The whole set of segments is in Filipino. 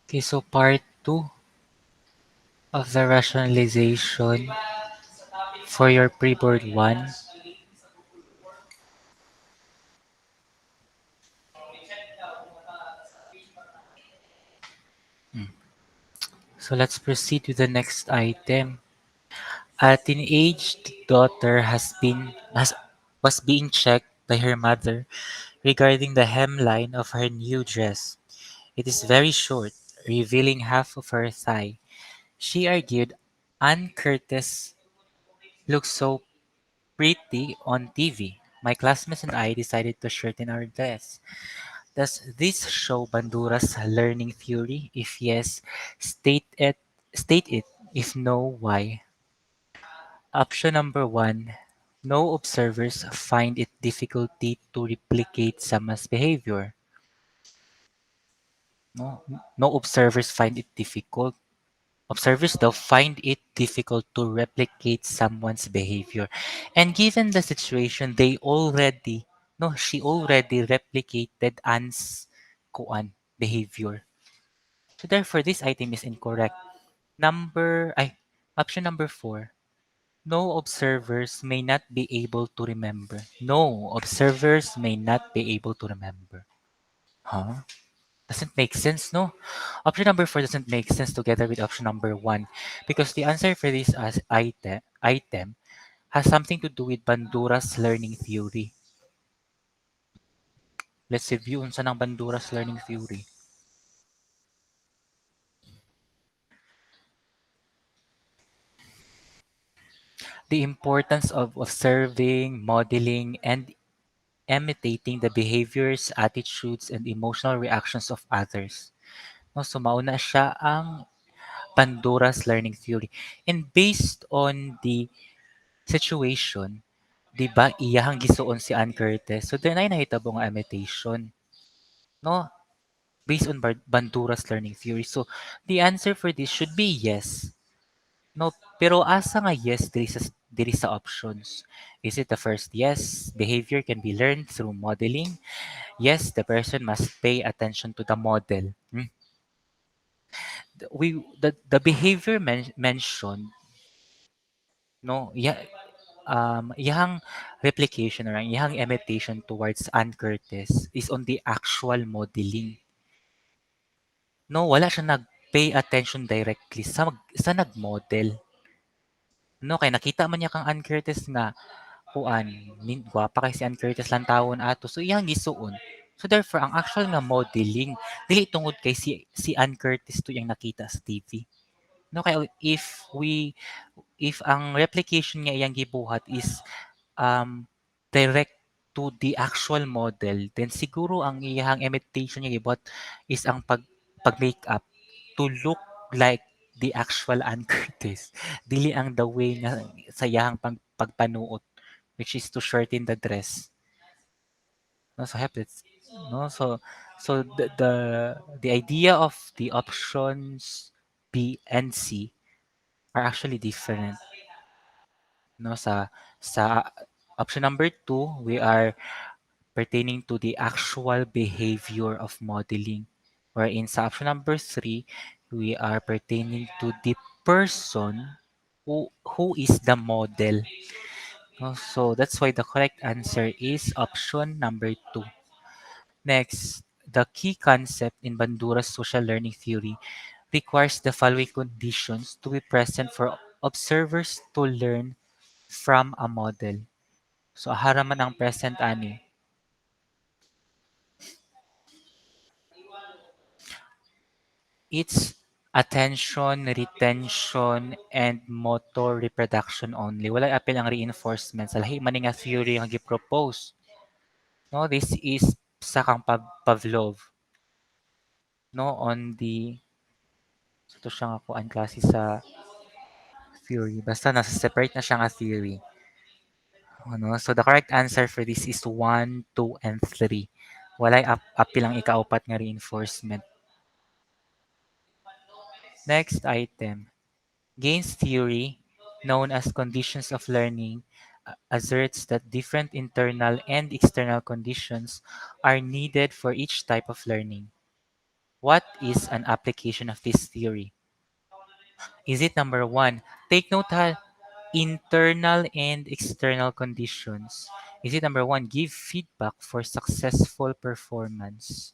Okay, so part 2 of the rationalization for your Preboard 1. So let's proceed to the next item. A teenaged daughter was being checked by her mother regarding the hemline of her new dress. It is very short, revealing half of her thigh. She argued, Anne Curtis looks so pretty on TV. My classmates and I decided to shorten our dress. Does this show Bandura's learning theory? If yes, state it. State it. If no, why? Option number one. No observers find it difficulty to replicate someone's behavior. No, no observers find it difficult. Observers though find it difficult to replicate someone's behavior. And given the situation, she already replicated Anne's behavior. So therefore, this item is incorrect. Option number four. No observers may not be able to remember. No observers may not be able to remember. Huh? Doesn't make sense, no? Option number four doesn't make sense together with option number one because the answer for this as item has something to do with Bandura's learning theory. Let's review unsa ng Bandura's learning theory. The importance of observing, modeling, and imitating the behaviors, attitudes, and emotional reactions of others. No, so mauna siya ang Bandura's learning theory. And based on the situation, di ba, iyahang gisuon si Ann Curtis. So, then ay nahitabo nga imitation. No? Based on Bandura's learning theory. So, the answer for this should be yes. No, pero asa nga yes diri sa options? Is it the first yes? Behavior can be learned through modeling. Yes, the person must pay attention to the model. The behavior mentioned, no, iyang replication or iyang imitation towards Ann Curtis is on the actual modeling. No, wala siya nag-pay attention directly sa nag-model. No, kay nakita man niya kang Ann Curtis nga kuan, gwapa kay si Ann Curtis lang tawon ato. So iyang gisuon. So therefore, ang actual nga modeling dili tungod kay si Ann Curtis to yang nakita sa TV. No, kay if ang replication nga iyang gibuhat is direct to the actual model, then siguro ang iyang imitation niya gibuhat is ang pag-makeup to look like the actual Ann Curtis. Dili ang the way nga sa iyang pagpanuot, which is to shorten the dress. No, so happens. No, so the idea of the options B and C are actually different. No, sa option number two, we are pertaining to the actual behavior of modeling. Wherein sa option number three, we are pertaining to the person who is the model. No? So that's why the correct answer is option number two. Next, the key concept in Bandura's social learning theory requires the following conditions to be present for observers to learn from a model. So, haraman ang present ani. It's attention, retention, and motor reproduction only. Wala apil ang reinforcement. Sa lahi man nga theory ang gi-propose. No, this is sa kang Pavlov. No, on the ito siya nga kuan klase sa theory. Basta nasa separate na siya nga theory. Ano? So the correct answer for this is 1, 2, and 3. Walay apil ang ikaapat nga reinforcement. Next item. Gaines theory, known as conditions of learning, asserts that different internal and external conditions are needed for each type of learning. What is an application of this theory? Is it number one? Take note ha, internal and external conditions. Is it number one? Give feedback for successful performance.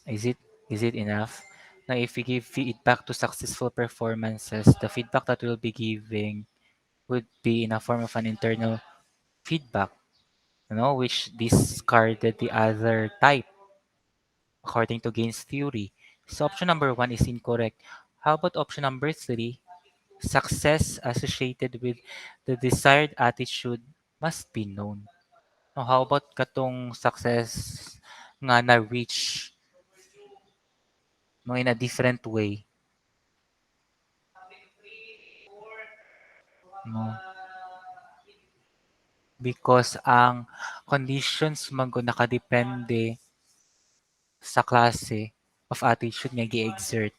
Is it is it enough? Now, if we give feedback to successful performances, the feedback that we'll be giving would be in a form of an internal feedback, which discarded the other type according to Gaines' theory. So option number one is incorrect. How about option number three? Success associated with the desired attitude must be known. No, how about katong success nga na-reach no, in a different way? No? Because ang conditions man nakadepende sa klase of attitude nga gi-exert.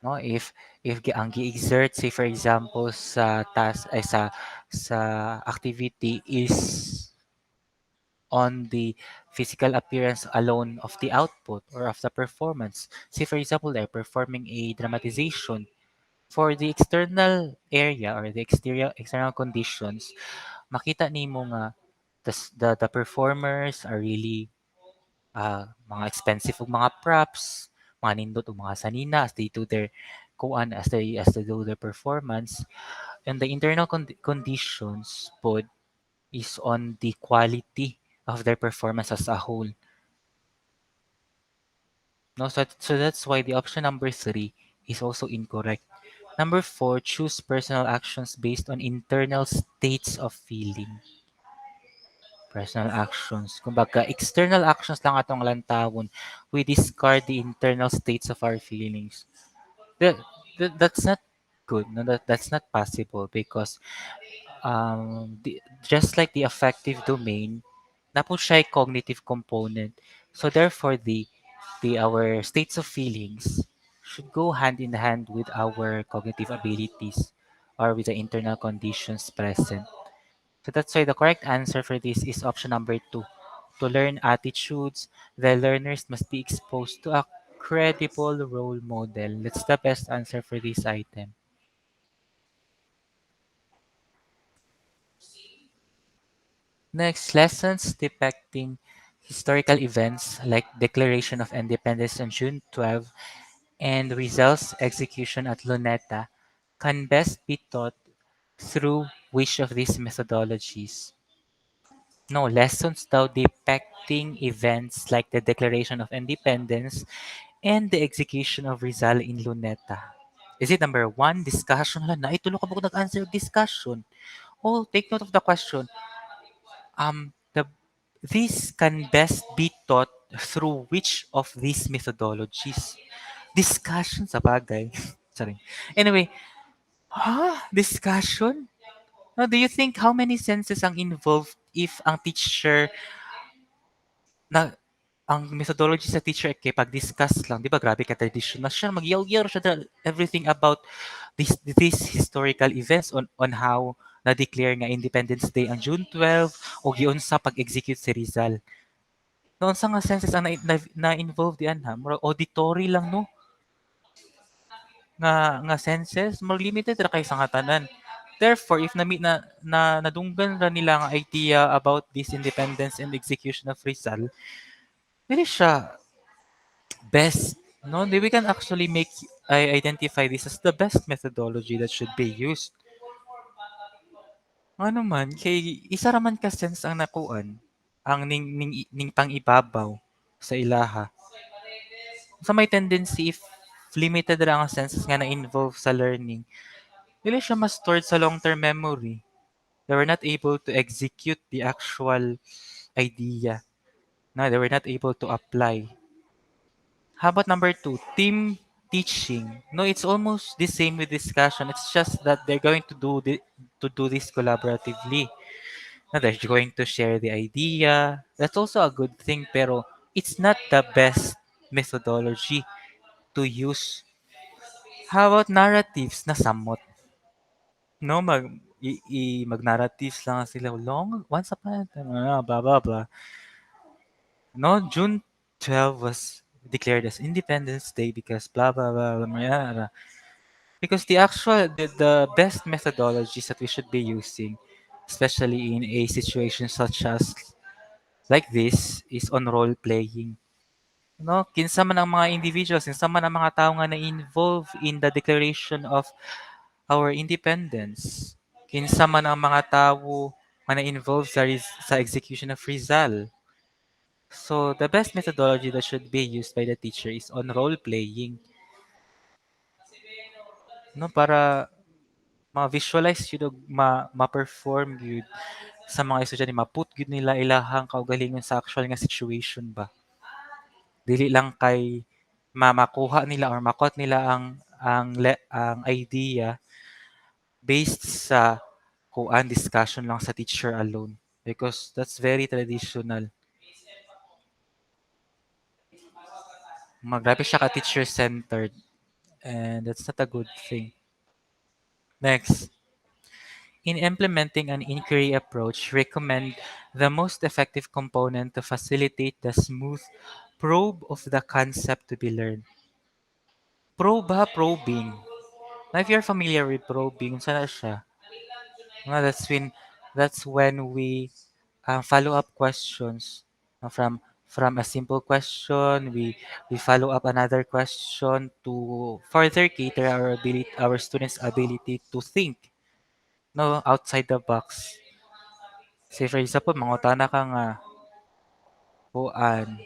No, if ang gi-exert say for example sa task ay sa activity is on the physical appearance alone of the output or of the performance. Say for example they're performing a dramatization for the external area or the external conditions, makita nimo nga the performers are really mga expensive og mga props, mga nindot og mga sanina as they do their kuan as they do their performance, and the internal conditions pod is on the quality of their performance as a whole. No, so that's why the option number three is also incorrect. Number four, choose personal actions based on internal states of feeling. Personal actions. Kumbaga, external actions lang atong lantawon. We discard the internal states of our feelings. That, that's not good. No, that's not possible because just like the affective domain, na po siya ay cognitive component. So therefore, the our states of feelings should go hand in hand with our cognitive abilities or with the internal conditions present. So that's why the correct answer for this is option number two. To learn attitudes, the learners must be exposed to a credible role model. That's the best answer for this item. Next, lessons depicting historical events like Declaration of Independence on June 12 and Rizal's execution at Luneta can best be taught through which of these methodologies? No, lessons daw depicting events like the Declaration of Independence and the execution of Rizal in Luneta. Is it number one, discussion? Hala, na, itulo ka ba kung nag-answer discussion? Oh, take note of the question. This can best be taught through which of these methodologies? Discussion sa bagay. Sorry. Anyway, discussion? Now, do you think how many senses ang involved if ang teacher na ang methodology sa teacher kay pag-discuss lang, di ba grabe ka traditional siya, mag-yaw-yaw siya everything about these historical events on how na-declare nga Independence Day ang June 12 o giunsa pag-execute si Rizal. Noon sa nga senses ang na-involve diyan ha, murag auditory lang no, nga senses, more limited ra kay sa nga tanan. Therefore, if na nadunggan ra nila nga idea about this independence and execution of Rizal, dili siya best. No, we can actually make identify this as the best methodology that should be used. Ano man, kay isa ra man ka sense ang nakuan, ang ning pang-ibabaw sa ilaha. Sa may tendency if limited ra ang senses nga na-involve sa learning, dili siya ma-stored sa long-term memory. They were not able to execute the actual idea. No, they were not able to apply. How about number two? Team teaching. No, it's almost the same with discussion. It's just that they're going to do this collaboratively. No, they're going to share the idea. That's also a good thing, pero it's not the best methodology to use. How about narratives na samot? No, mag-narratives lang sila. Long, once upon a time, blah, blah, blah. No, June 12 was declared as Independence Day because blah, blah, blah, blah, blah, blah. Because the best methodologies that we should be using, especially in a situation such as like this, is on role playing. No, kinsa man ang mga individuals, kinsa man ang mga tao nga na-involve in the declaration of our independence. Kinsa man ang mga tao nga na-involve sa execution of Rizal. So, the best methodology that should be used by the teacher is on role playing. No, para ma-visualize yun og ma-perform yun sa mga estudyante, ma-put yun nila ilahang kaugalingon sa actual nga situation ba. Dili lang kay makuha nila or makot nila ang idea based sa kuan discussion lang sa teacher alone because that's very traditional. Grabe siya ka teacher centered and that's not a good thing. Next, in implementing an inquiry approach, recommend the most effective component to facilitate the smooth probe of the concept to be learned. Probe ha, probing. Now, if you're familiar with probing, sana siya? No, that's when we follow up questions. From a simple question, we follow up another question to further cater our students' ability to think no outside the box. Say for example, mangutana ka nga, kuan,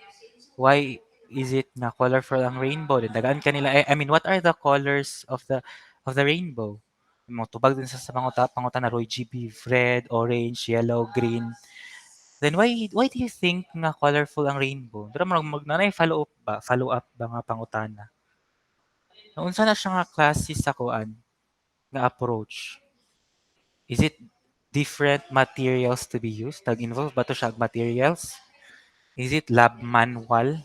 why is it nga colorful ang rainbow? Then dagaan ka nila, I mean, what are the colors of the rainbow? Mo tubag din sa mga pangutana Roy GB, red, orange, yellow, green. Then why do you think nga colorful ang rainbow? Pero magnanay follow up ba nga pangutana. Naunsa na siya nga klase sa kuan nga approach? Is it different materials to be used? Tag-involve ba to siya og materials? Is it lab manual?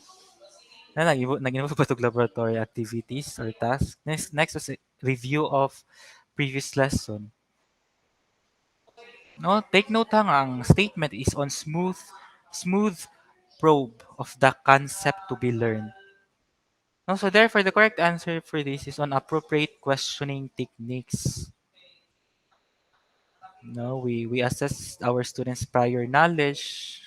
Nag-involve ba to laboratory activities or tasks? Next was a review of previous lesson. No, take note ha nga, ang statement is on smooth probe of the concept to be learned. No, so therefore, the correct answer for this is on appropriate questioning techniques. No, we assess our students' prior knowledge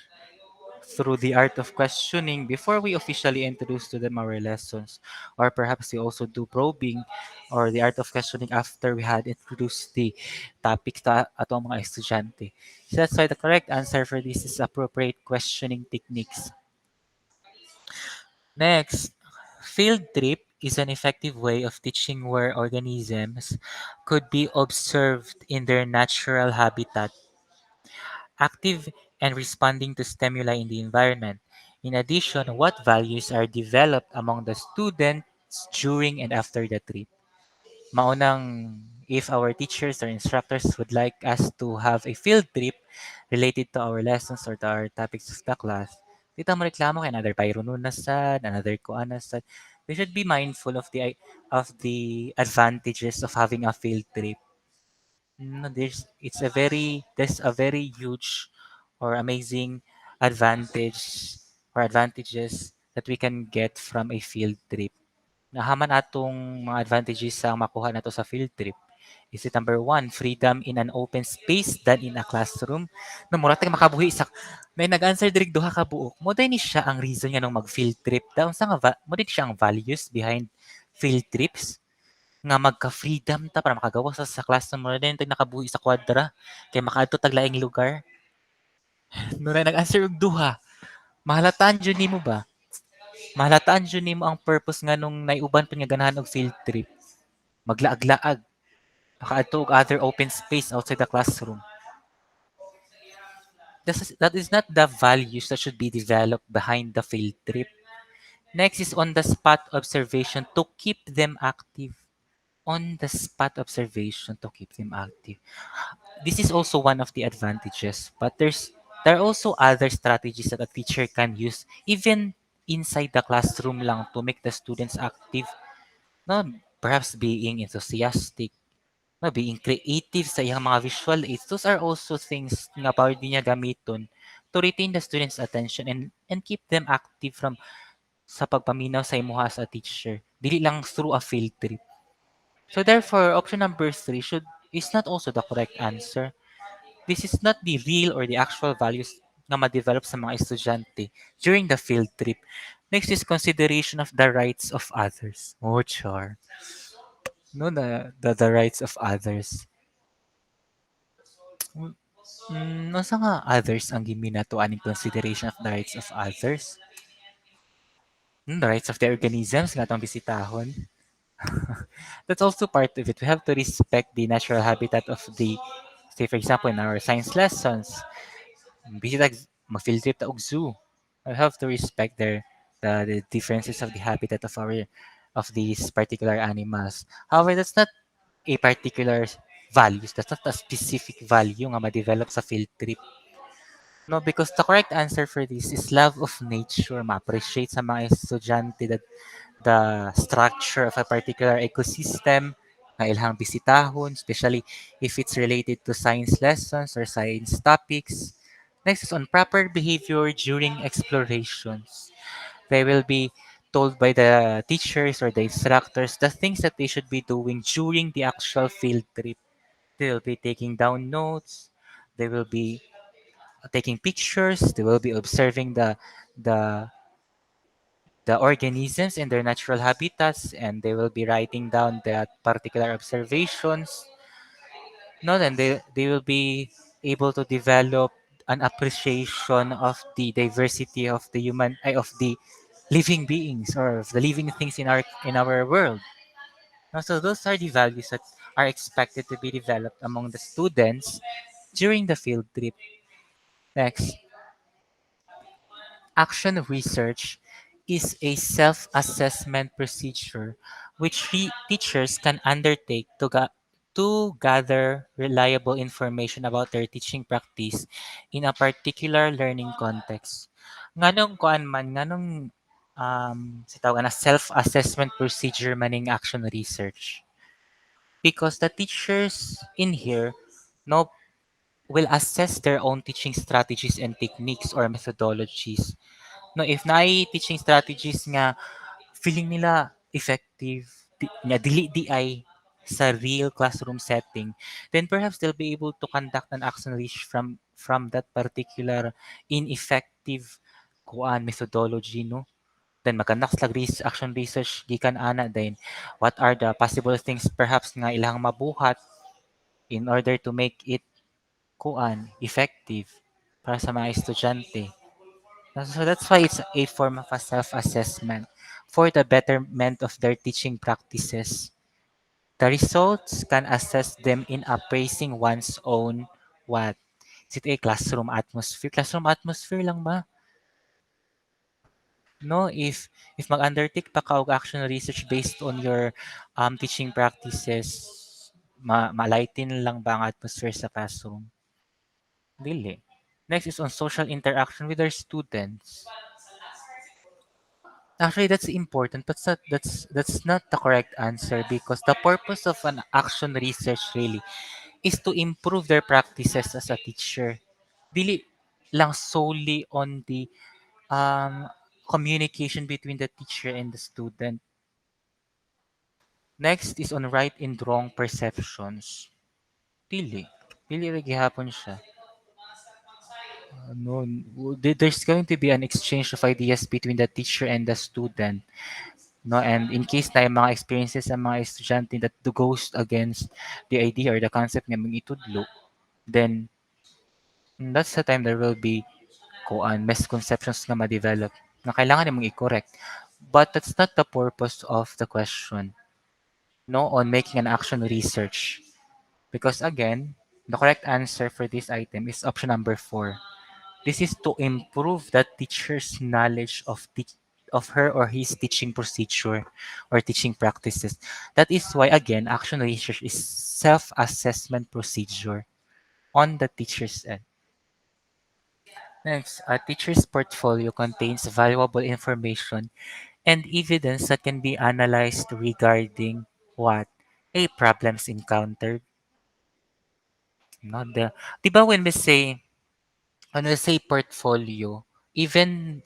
through the art of questioning before we officially introduce to them our lessons. Or perhaps we also do probing or the art of questioning after we had introduced the topic sa atong mga estudyante. So that's why the correct answer for this is appropriate questioning techniques. Next, field trip is an effective way of teaching where organisms could be observed in their natural habitat, active and responding to stimuli in the environment. In addition, what values are developed among the students during and after the trip? Maunang, if our teachers or instructors would like us to have a field trip related to our lessons or to our topics of the class, dito mo reklamo kay another pyronon na sad, another kuan na sad. We should be mindful of the advantages of having a field trip. No, there's a very huge or amazing advantage or advantages that we can get from a field trip. Nahaman atong mga advantages sa makuha nato sa field trip. Is it number one, freedom in an open space than in a classroom? No, mura tayong makabuhi sa may nag-answer dirig duha ka buok. Mo din ni siya ang reason nga nung mag-field trip. Daw sa nga mo din siya ang values behind field trips nga magka-freedom ta para makagawa sa classroom mo din tag nakabuhi sa kwadra kay makaadto tag laing lugar. No na nag-answer og duha. Mahalataan jud nimo ba? Mahalataan jud nimo ang purpose nga nung naiuban pa nga ganahan og field trip. Maglaag-laag. Makaadto og other open space outside the classroom. That is not the values that should be developed behind the field trip. Next is on the spot observation to keep them active. On the spot observation to keep them active. This is also one of the advantages, but there are also other strategies that a teacher can use even inside the classroom lang to make the students active. No, perhaps being enthusiastic, no, being creative sa iyang mga visual aids. Those are also things nga pwede niya gamiton to retain the students' attention and keep them active from sa pagpaminaw sa imuha as a teacher. Dili lang through a field trip. So therefore, option number three should is not also the correct answer. This is not the real or the actual values na ma-develop sa mga estudyante during the field trip. Next is consideration of the rights of others. Oh, char. No, the rights of others. Unsa nga others ang giminatuan in consideration of the rights of others? The rights of the organisms nga atong bisitahon. That's also part of it. We have to respect the natural habitat of the, say for example, in our science lessons, bisita mag-field trip ta og zoo. We have to respect the differences of the habitat of these particular animals. However, that's not a particular values. That's not a specific value nga ma-develop sa field trip. No, because the correct answer for this is love of nature. Ma-appreciate sa mga estudyante that the structure of a particular ecosystem na ilang bisitahon, especially if it's related to science lessons or science topics. Next is on proper behavior during explorations. They will be told by the teachers or the instructors the things that they should be doing during the actual field trip. They will be taking down notes. They will be taking pictures. They will be observing the the organisms in their natural habitats, and they will be writing down their particular observations. No, then they will be able to develop an appreciation of the diversity of the of the living beings or of the living things in our world. No, so those are the values that are expected to be developed among the students during the field trip. Next, action research is a self-assessment procedure which teachers can undertake to gather reliable information about their teaching practice in a particular learning context. Nganong kuan man, nganong sa tawag na self-assessment procedure maning action research. Because the teachers in here no will assess their own teaching strategies and techniques or methodologies. No, if naay teaching strategies nga feeling nila effective, nga dili di ay sa real classroom setting, then perhaps they'll be able to conduct an action research from that particular ineffective kuan methodology, no? Then mag-conduct slag action research gikan ana then what are the possible things perhaps nga ilang mabuhat in order to make it kuan effective para sa mga estudyante. So that's why it's a form of a self-assessment for the betterment of their teaching practices. The results can assess them in appraising one's own what? Is it a classroom atmosphere? Classroom atmosphere lang ba? No, if mag-undertake pa ka og action research based on your teaching practices, malighten lang ba ang atmosphere sa classroom? Dili. Next is on social interaction with their students. Actually, that's important, but that's not the correct answer because the purpose of an action research really is to improve their practices as a teacher. Dili lang solely on the um, communication between the teacher and the student. Next is on right and wrong perceptions. Dili. Dili ra gihapon siya. No, there's going to be an exchange of ideas between the teacher and the student. No, and in case na yung mga experiences sa mga estudyante that goes against the idea or the concept nga mong itudlo, then that's the time there will be misconceptions nga ma-develop na kailangan mong i-correct. But that's not the purpose of the question, no, on making an action research. Because again, the correct answer for this item is option number 4. This is to improve the teacher's knowledge of her or his teaching procedure or teaching practices. That is why again, action research is self-assessment procedure on the teacher's end. Next, a teacher's portfolio contains valuable information and evidence that can be analyzed regarding what? A problems encountered, No, 'di ba when we say portfolio, even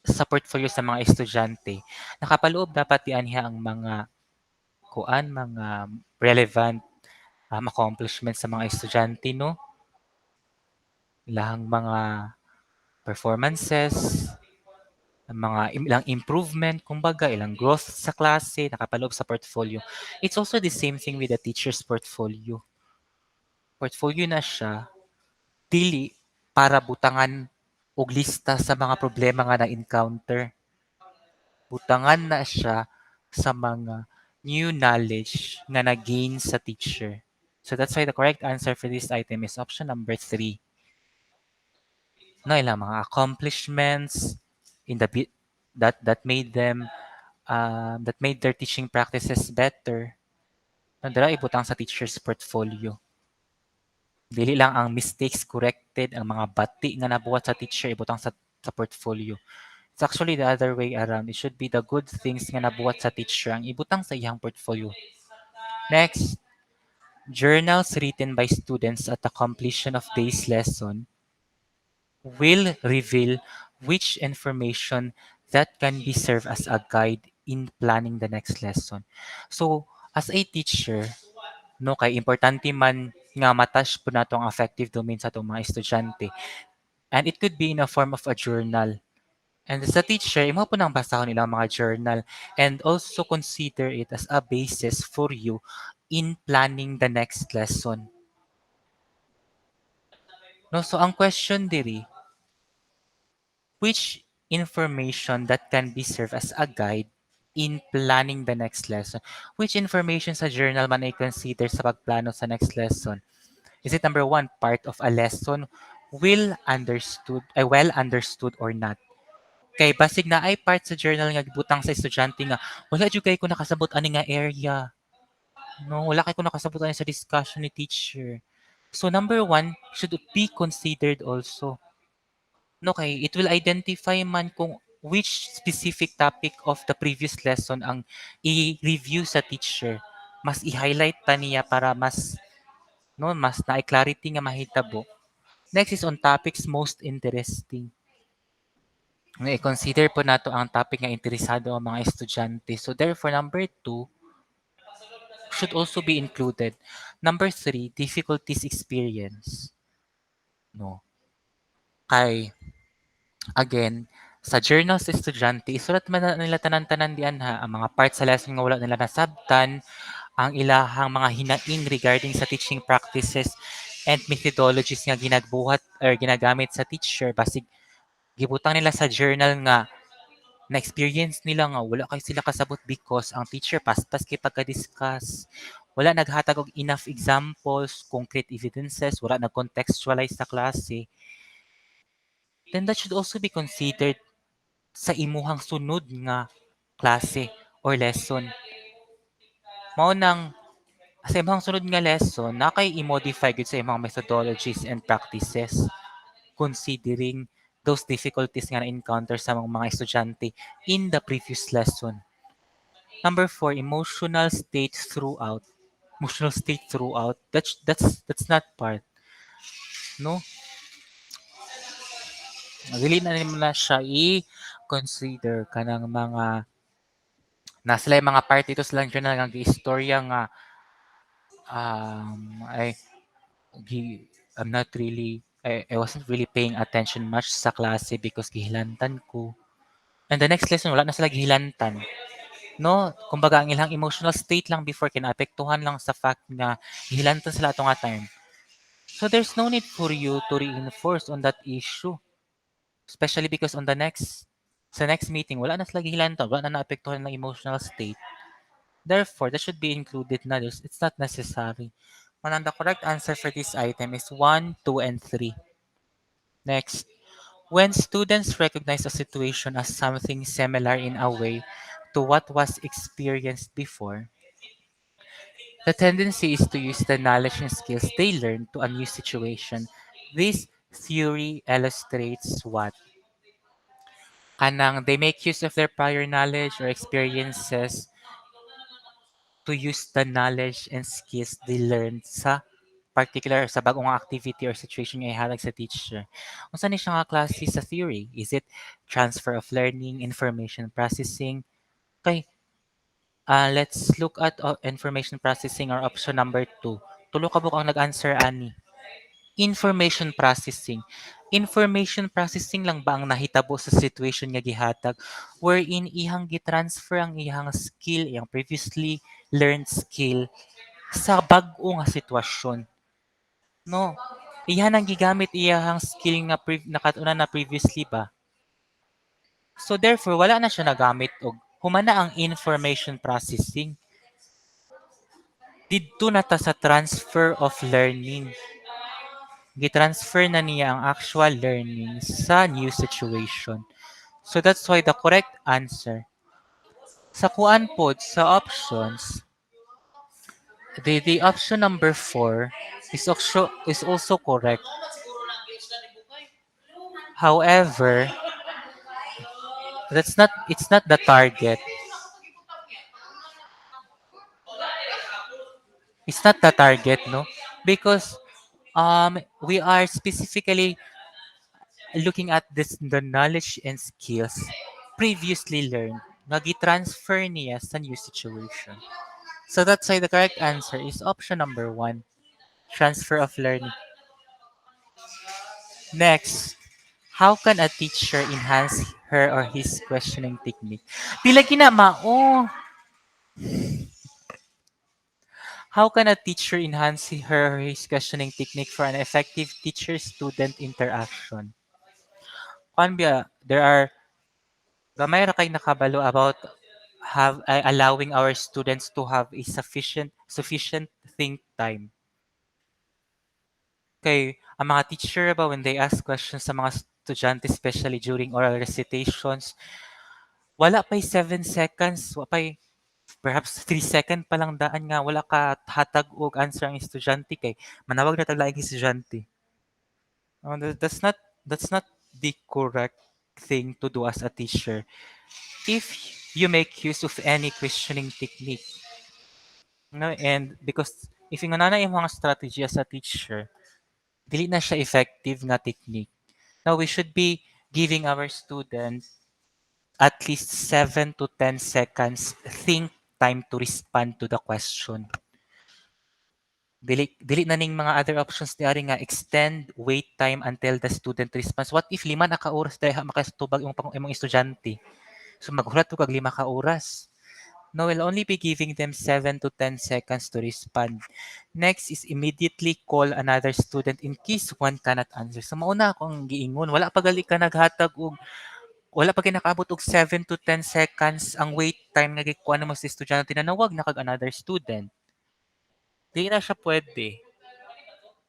sa portfolio sa mga estudyante, nakapaloob dapat dianhi ang mga relevant, accomplishments sa mga estudyante 'no, ilahang mga performances, ang mga ilang improvement kumbaga, ilang growth sa klase nakapaloob sa portfolio. It's also the same thing with the teacher's portfolio. Portfolio na siya dili para butangan og lista sa mga problema nga na-encounter. Butangan na siya sa mga new knowledge nga na-gain sa teacher. So that's why the correct answer for this item is option number 3. No, ilang mga accomplishments in the that made their teaching practices better. Nadara ibutang sa teacher's portfolio. Dili lang ang mistakes corrected, ang mga bati nga nabuhat sa teacher ibutang sa portfolio. It's actually the other way around. It should be the good things nga nabuhat sa teacher ang ibutang sa iyang portfolio. Next, journals written by students at the completion of day's lesson will reveal which information that can be served as a guide in planning the next lesson. So, as a teacher, no, kay importante man nga matouch po nato ang affective domain sa atong mga estudyante. And it could be in a form of a journal. And as a teacher, imo po nang basahon ilang mga journal and also consider it as a basis for you in planning the next lesson. No, so ang question diri, which information that can be served as a guide in planning the next lesson? Which information sa journal man ay consider sa pagplano sa next lesson? Is it number one, part of a lesson well understood or not? Kay basig na ay part sa journal nga gibutang sa estudyante nga wala jud kay ko nakasabot ani nga area. No, wala kay ko nakasabot ani sa discussion ni teacher. So number one should be considered also. No, kay it will identify man kung which specific topic of the previous lesson ang i-review sa teacher. Mas i-highlight pa niya para mas na-clarity nga mahitabo. Next is on topics most interesting. Nga i-consider po nato ang topic nga interesado ang mga estudyante. So therefore, number 2 should also be included. Number 3, difficulties experience. No. Kay, again, sa journal sa estudyante, isulat man na nila tanan-tanan diyan ha, ang mga parts sa lesson nga wala nila nasabtan, ang ilahang mga hinaing regarding sa teaching practices and methodologies nga ginagbuhat or ginagamit sa teacher basig gibutang nila sa journal nga na-experience nila nga wala kay sila kasabot because ang teacher paspas kay pagka-discuss. Wala naghatag og enough examples, concrete evidences, wala nag-contextualize sa klase. Then that should also be considered sa imuhang sunod nga klase or lesson. Mao nang sa imong sunod nga lesson, na kay i-modify gud sa imong methodologies and practices considering those difficulties nga na-encounter sa mga estudyante in the previous lesson. Number 4, emotional state throughout. Emotional state throughout. That's not part, no? Dili na nimo na siya i-consider kanang mga na sila yung mga part dito silang journal nga istorya nga I I'm not really I wasn't really paying attention much sa klase because gihilantan ko. And the next lesson wala na sila gihilantan. No, kumbaga ang ilang emotional state lang before kinaapektuhan lang sa fact nga gihilantan sila ato nga time. So there's no need for you to reinforce on that issue. Especially because on sa next meeting, wala na sila gihilantan, wala na naapektuhan ng emotional state. Therefore, that should be included na. It's not necessary. And the correct answer for this item is 1, 2, and 3. Next, when students recognize a situation as something similar in a way to what was experienced before, the tendency is to use the knowledge and skills they learned to a new situation. This theory illustrates what? Kanang they make use of their prior knowledge or experiences to use the knowledge and skills they learned sa particular sa bagong activity or situation nga ihatag sa teacher. Unsa ni siya nga klase sa theory? Is it transfer of learning, information processing? Okay, let's look at information processing or option number 2. Tulo ka buk ang nag-answer ani. Information processing. Information processing lang ba ang nahitabo sa situation nga gihatag wherein ihang gitransfer ang ihang skill, iyang previously learned skill sa bag-o nga sitwasyon, no? Iyan ang gigamit iyahang skill nga nakatuna na previously ba. So therefore wala na siya nagamit og humana ang information processing. Didto na ta sa transfer of learning. Gitransfer na niya ang actual learning sa new situation. So that's why the correct answer sa kuan pod sa options, the option number 4 is also correct. However, it's not the target. It's not the target, no? Because we are specifically looking at the knowledge and skills previously learned nga transfer niya sa new situation. So that's why the correct answer is option number 1, transfer of learning. Next, how can a teacher enhance her or his questioning technique? Pila gina mao. How can a teacher enhance her or his questioning technique for an effective teacher-student interaction? Kuan biya, there are gamay ra kay nakabalo about allowing our students to have a sufficient think time. Kay ang mga teacher ba when they ask questions sa mga estudyante especially during oral recitations, wala pa'y 7 seconds, wala pa'y perhaps 3 second pa lang daan nga wala ka hatag og answer ang estudyante kay manawag na taglaing estudyante. That's not the correct thing to do as a teacher. If you make use of any questioning technique, no, and because if yung na yung mga strategy as a teacher, dili na siya effective nga technique. Now we should be giving our students at least 7 to 10 seconds think time to respond to the question. Dili na ning mga other options di ari nga extend wait time until the student responds. What if 5 na ka oras dahil makastubag imong estudyante? So maghulat to kag 5 ka oras. No, we'll only be giving them 7 to 10 seconds to respond. Next is immediately call another student in case one cannot answer. So mauna akong giingon, wala pa gali ka naghatag og wala pa kinakaabot og 7 to 10 seconds ang wait time nga gikuha mo sa estudyante na nawag na kag another student. Di na siya pwede.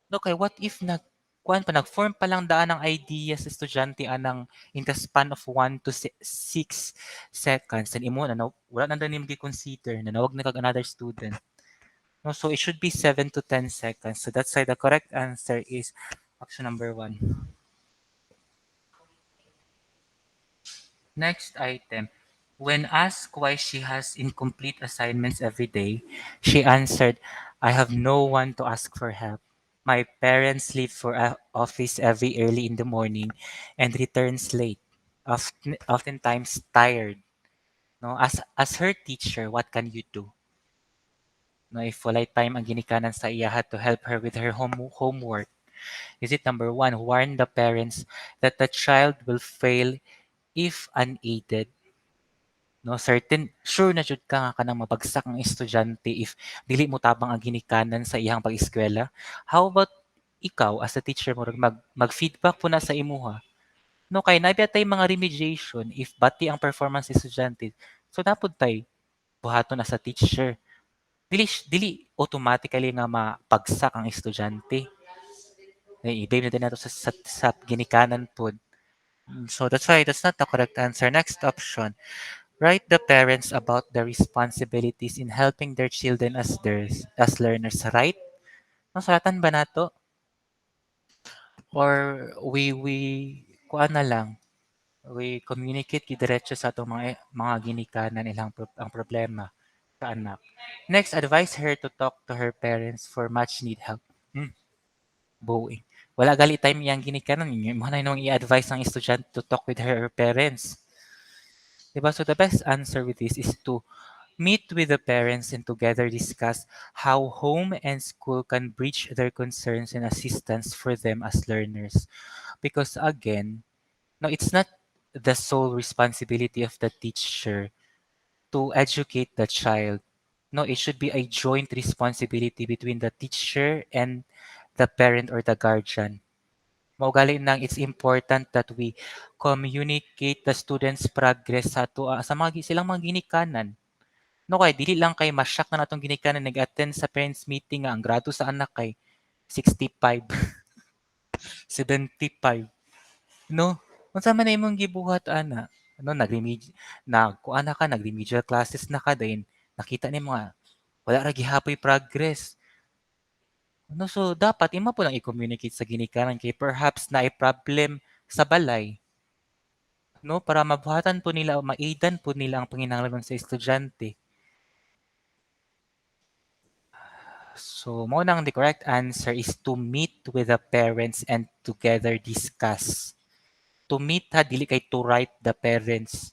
No, kay what if nag-form pa lang daan ng idea sa estudyante anang in the span of 1 to 6 seconds and imo na wala na din gi-consider na nawag na kag another student. No, so it should be 7 to 10 seconds. So that's why the correct answer is option number 1. Next item. When asked why she has incomplete assignments every day, she answered, I have no one to ask for help. My parents leave for office every early in the morning and returns late, oftentimes tired. No, as her teacher, what can you do? No, if walay time ang ginikanan sa iyaha to help her with her homework, is it number 1, warn the parents that the child will fail if unaided? No, sure na jud ka nga kanang mabagsak ang estudyante if dili mo tabang ang ginikanan sa iyang pag-eskwela. How about ikaw as a teacher mo mag-feedback po na sa imuha? No, kay nabiya tay mga remediation if bati ang performance sa estudyante. So dapat tay buhaton na sa teacher. Dili automatically nga mapagsak ang estudyante. Ibig na din nato sa ginikanan pod. So that's why that's not the correct answer. Next option. Write the parents about the responsibilities in helping their children as learners, right? Nasulatan ba nato? Or we kuan na lang, we communicate diretso sa atong mga ginikanan ilang ang problema sa anak. Next, advise her to talk to her parents for much need help. Buing. Wala gali time iyang ginikanan, mo na nung i-advise ng estudyante to talk with her parents. 'Di ba? So the best answer with this is to meet with the parents and together discuss how home and school can bridge their concerns and assistance for them as learners. Because again, no, it's not the sole responsibility of the teacher to educate the child. No, it should be a joint responsibility between the teacher and the parent or the guardian. Maugali nang it's important that we communicate the students' progress sa sa mga silang mga ginikanan. No kay dili lang kay ma-shock na natong ginikanan nag-attend sa parents meeting nga ang grado sa anak kay 65, 75. No? Unsa man na imong gibuhat ana? Ano kuan na ka nag-remedial classes na ka then nakita ni mga wala ra gihapoy progress. No, so dapat imo po lang i-communicate sa ginikanan kay perhaps na problem sa balay, no? Para mabuhatan po nila o maidan po nila ang panginahanglan sa estudyante. So, mo nang the correct answer is to meet with the parents and together discuss. To meet ha, dili kay to write the parents.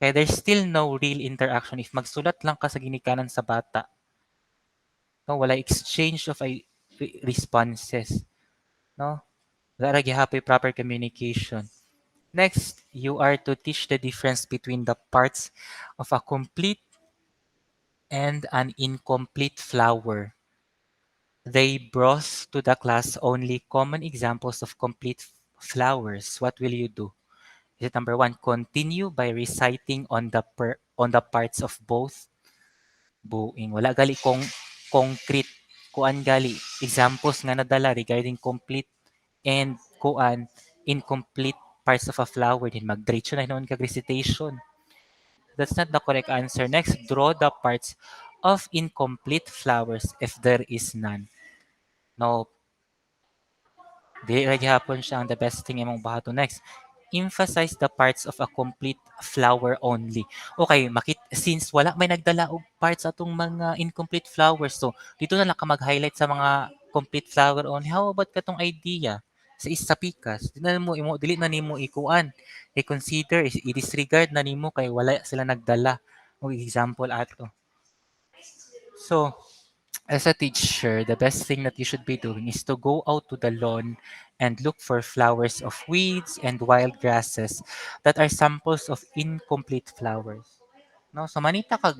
Kaya there's still no real interaction if magsulat lang ka sa ginikanan sa bata. No, wala exchange of responses. No? Wala ra gihapoy proper communication. Next, you are to teach the difference between the parts of a complete and an incomplete flower. They brought to the class only common examples of complete flowers. What will you do? Is it number one, continue by reciting on the parts of both? Buing. Wala gali kong concrete. Kuan gali. Examples nga nadala regarding complete and kuan incomplete parts of a flower. Din mag-diretso na noon kag recitation. That's not the correct answer. Next, draw the parts of incomplete flowers if there is none. No, di ra gyapon siya ang the best thing imong bahato. Next, emphasize the parts of a complete flower only. Okay, since wala may nagdala og parts atong mga incomplete flowers, so dito na lang ka mag-highlight sa mga complete flower only. How about katong idea sa isa pikas? Dili na nimo ikuan. I-consider, i-disregard na nimo kay wala sila nagdala. Og example ato. So, as a teacher, the best thing that you should be doing is to go out to the lawn and look for flowers of weeds and wild grasses that are samples of incomplete flowers. No, so manita kag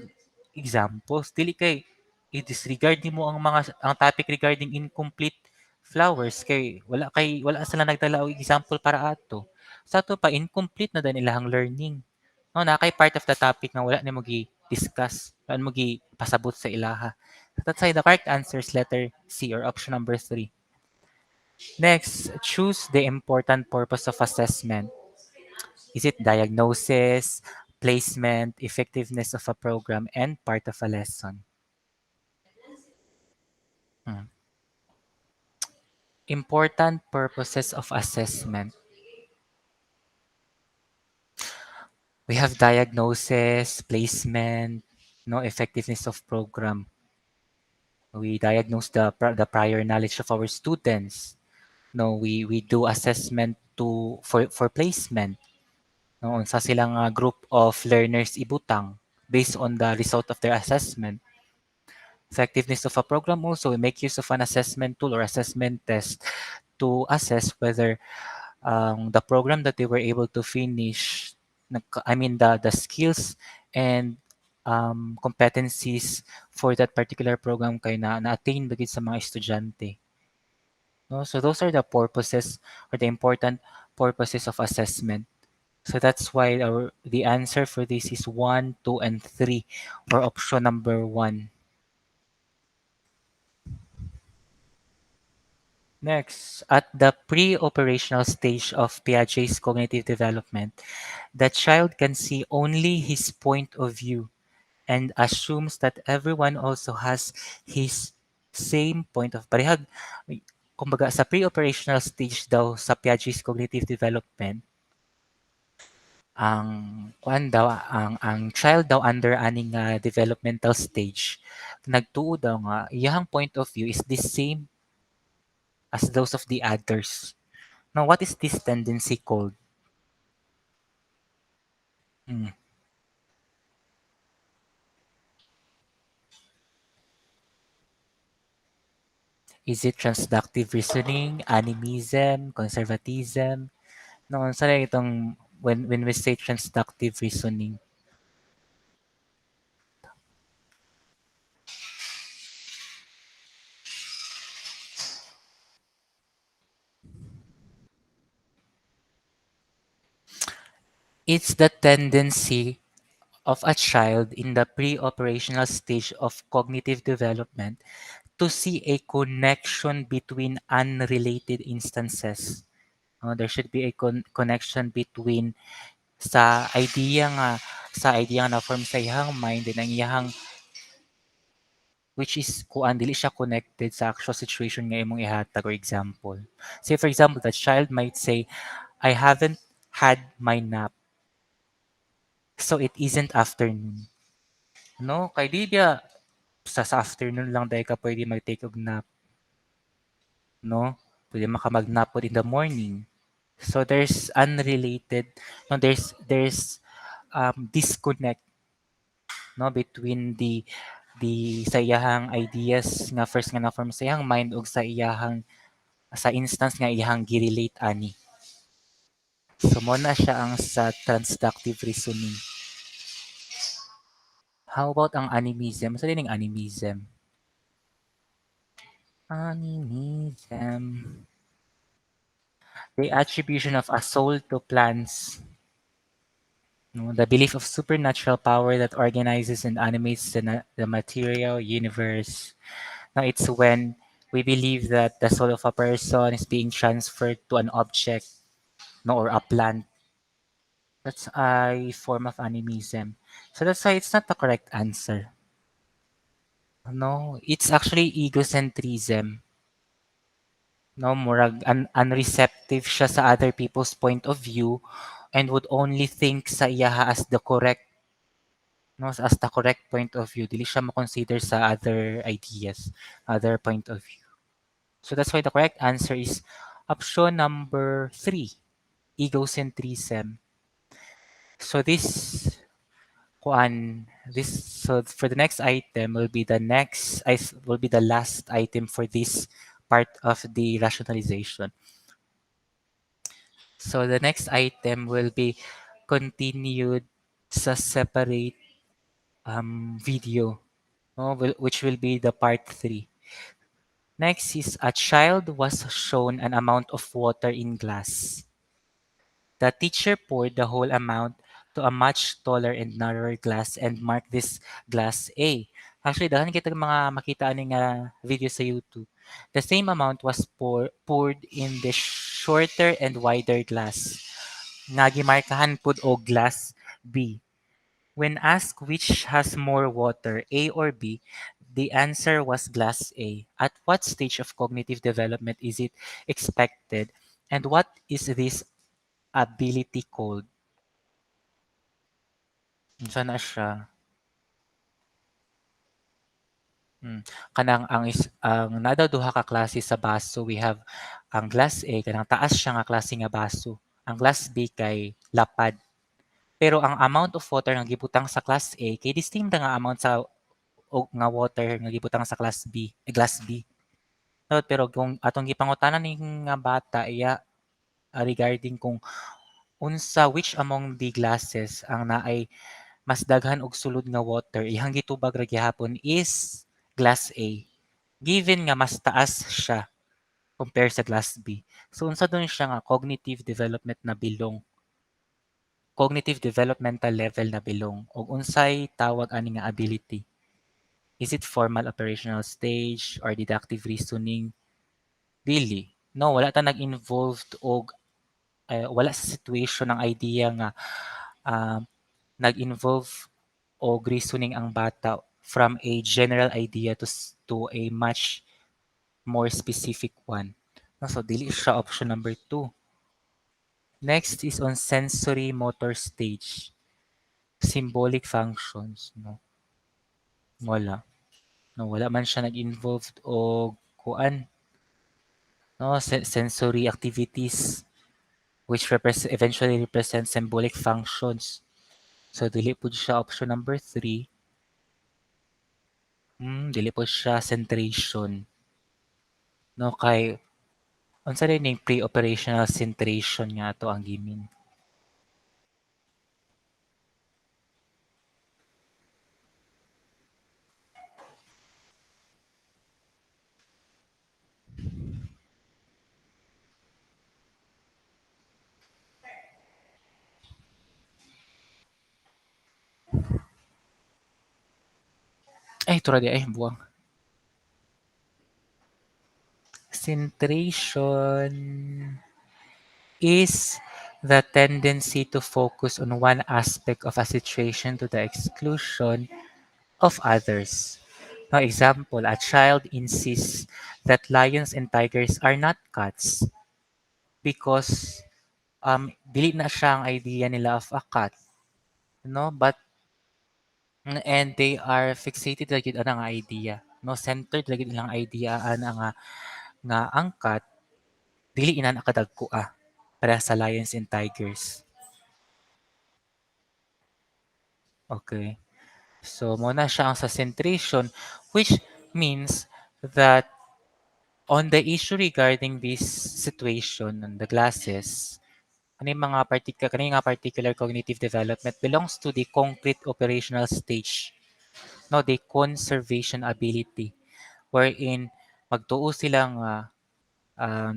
examples, dili kay i-disregard nimo ang topic regarding incomplete flowers wala sila nagdala og example para ato. Sa ato pa incomplete na din ilahang learning. No, na kay part of the topic na wala nimo gi-discuss, wala mo pasabot sa ilaha. That's why the correct answer is letter C or option number 3. Next, choose the important purpose of assessment. Is it diagnosis, placement, effectiveness of a program, and part of a lesson? Hmm. Important purposes of assessment. We have diagnosis, placement, no effectiveness of program. We diagnose the prior knowledge of our students. No, we do assessment for placement. No, unsa silang group of learners ibutang based on the result of their assessment. Effectiveness of a program also, we make use of an assessment tool or assessment test to assess whether the program that they were able to finish, the skills and competencies for that particular program kay na-attain ba gid sa mga estudyante. No? So those are the purposes or the important purposes of assessment. So that's why the answer for this is 1, 2, and 3 or option number 1. Next, at the pre-operational stage of Piaget's cognitive development, the child can see only his point of view and assumes that everyone also has his same point of parehag. Kumbaga, sa pre-operational stage daw sa Piaget's cognitive development, ang kuan daw ang child daw under aning developmental stage nagtuo daw nga iyang point of view is the same as those of the others. Now, what is this tendency called? Hmm. Is it transductive reasoning, animism, conservatism? No, sa itong when we say transductive reasoning, it's the tendency of a child in the pre-operational stage of cognitive development to see a connection between unrelated instances. There should be a connection between sa idea nga na form sa iyang mind and ang iyang which is kuan dili siya connected sa actual situation nga imong ihatag or example. Say for example, the child might say, I haven't had my nap, so it isn't afternoon. No, kay di biya sa afternoon lang dahil ka pwede mag-take og nap, no? Pwede maka mag-nap pod in the morning. So there's unrelated, no, there's disconnect no between the sa iyahang ideas nga first nga na-form sa iyang mind ug sa iyahang sa instance nga iyahang gi-relate ani. So mo na siya ang sa transductive reasoning. How about ang animism? Sa dining animism? Animism. The attribution of a soul to plants. No, the belief of supernatural power that organizes and animates the material universe. Now, it's when we believe that the soul of a person is being transferred to an object, no, or a plant. That's a form of animism. So that's why it's not the correct answer. No, it's actually egocentrism. No, murag unreceptive siya sa other people's point of view and would only think sa iyaha as the correct, no, as the correct point of view. Dili siya mo-consider sa other ideas, other point of view. So that's why the correct answer is option number 3, egocentrism. So for the next item will be the last item for this part of the rationalization. So the next item will be continued sa separate video, no, which will be the part 3. Next is a child was shown an amount of water in glass. The teacher poured the whole amount to a much taller and narrower glass and marked this glass A. Actually, dahil kita mga makita ani nga video sa YouTube. The same amount was poured in the shorter and wider glass. Nga gimarkahan pud og glass B. When asked which has more water, A or B, the answer was glass A. At what stage of cognitive development is it expected? And what is this ability called? Unsa na siya? Kanang ang nadaw duha ka klase sa baso. We have ang glass A kanang taas siya nga klase nga baso. Ang glass B kay lapad. Pero ang amount of water nga gibutang sa class A kay distinct nga amount sa nga water nga gibutang sa glass B. No, pero kung atong gipangutanan ning nga bata iya regarding kung unsa which among the glasses ang naay mas daghan og sulod nga water, iyang gitubag ra gihapon is glass A. Given nga mas taas siya compare sa glass B. So unsa dun siya nga cognitive developmental level na bilong ug unsay tawag ani nga ability. Is it formal operational stage or deductive reasoning? Dili. No, wala ta nag-involved og wala sa situation ng idea nga um, nag-involve og reasoning ang bata from a general idea to a much more specific one. No, so dili siya option number 2. Next is on sensory motor stage. Symbolic functions, no? Wala. No, wala man siya nag-involved og kuan no, sensory activities which eventually represent symbolic functions. So dili po siya option number 3. Dili po siya centration. No, kay unsa rin yung pre-operational centration nga to ang gimin. Ay, tura di ay buwang. Centration is the tendency to focus on one aspect of a situation to the exclusion of others. For example, a child insists that lions and tigers are not cats because dili na siya ang idea nila of a cat, no? But and they are fixated lagi ana nga idea, no? Centered lagi nilang idea ana nga ang cat dili ina nakadagko para sa lions and tigers. Okay. So muna siya ang sa centration which means that on the issue regarding this situation on the classes, kani nga particular cognitive development belongs to the concrete operational stage, no, the conservation ability, wherein magtuo sila nga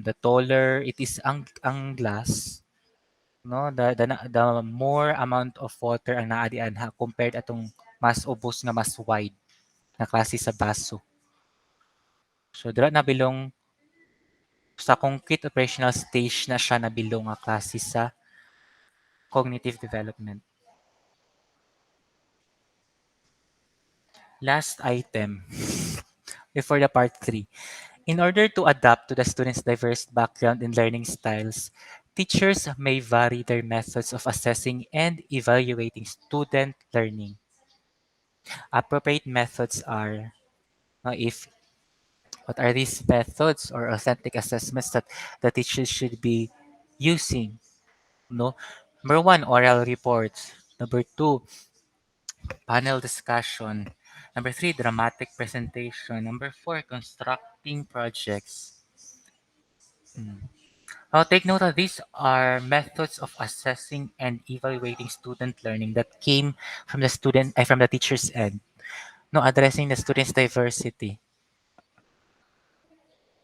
the taller it is ang glass, no, the more amount of water ang naa dianha compared atong mas ubos nga mas wide na klase sa baso. So dira na bilong sa concrete operational stage na siya nabilong nga klase sa cognitive development. Last item before the part 3. In order to adapt to the students' diverse background and learning styles, teachers may vary their methods of assessing and evaluating student learning. Appropriate methods are if what are these methods or authentic assessments that the teachers should be using? No, number 1, oral reports. Number 2, panel discussion. Number 3, dramatic presentation. Number 4, constructing projects. Now, take note that these are methods of assessing and evaluating student learning that came from from the teacher's end. No, addressing the students' diversity.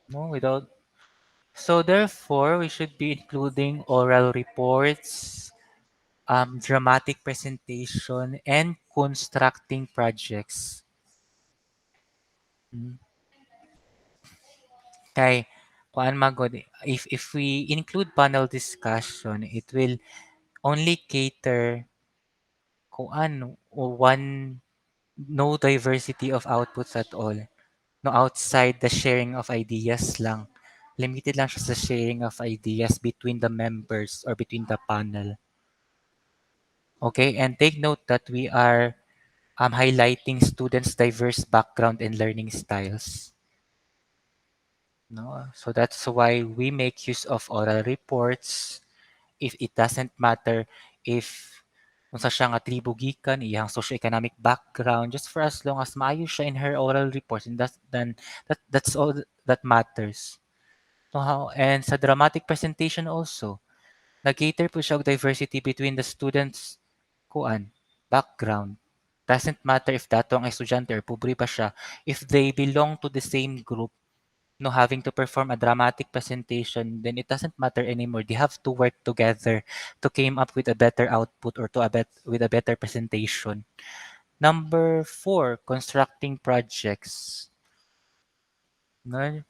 No, without. So therefore, we should be including oral reports, dramatic presentation, and constructing projects. Mm. Kay kuan magod if we include panel discussion, it will only cater kuan one no diversity of outputs at all. No, outside the sharing of ideas lang. Limited lang siya sa sharing of ideas between the members or between the panel. Okay, and take note that we are highlighting students' diverse background and learning styles. No, so that's why we make use of oral reports. If it doesn't matter if unsa siya nga tribo gikan, iyang socioeconomic background, just for as long as maayo siya in her oral reports, and that's all that matters. So how, and sa dramatic presentation also, nag-cater po siya og diversity between the students kuan background. Doesn't matter if dato ang estudyante or pobre pa siya, if they belong to the same group, no, having to perform a dramatic presentation, then it doesn't matter anymore. They have to work together to came up with a better output or with a better presentation. Number 4, constructing projects. No,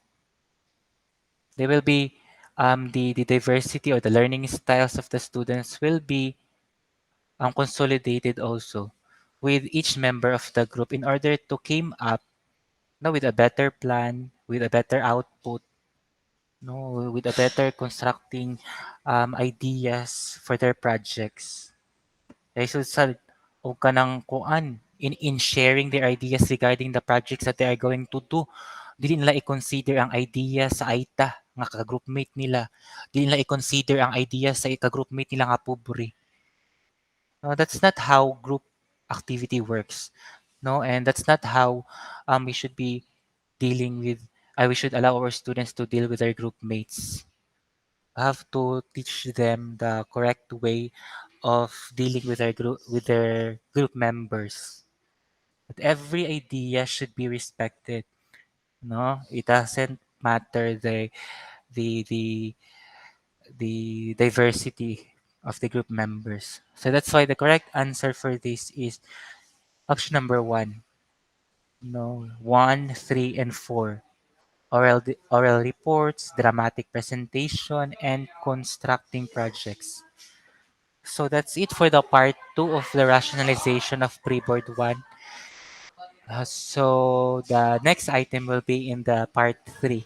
they will be the diversity or the learning styles of the students will be consolidated also with each member of the group in order to came up, no, with a better plan, with a better output, no, with a better constructing ideas for their projects. Dahil sa o kanang kuan in sharing their ideas regarding the projects that they are going to do, dili nila i-consider ang idea sa aita nga ka-groupmate nila. Di nila i-consider ang idea sa ka-groupmate nila nga pobre. No, that's not how group activity works. No, and that's not how we should be dealing with. We should allow our students to deal with their group mates. We have to teach them the correct way of dealing with their group members. But every idea should be respected. No, it doesn't matter the the the diversity of the group members. So that's why the correct answer for this is option number one. No, one, three, and four. Oral reports, dramatic presentation, and constructing projects. So that's it for the part two of the rationalization of Preboard one. So the next item will be in the part three.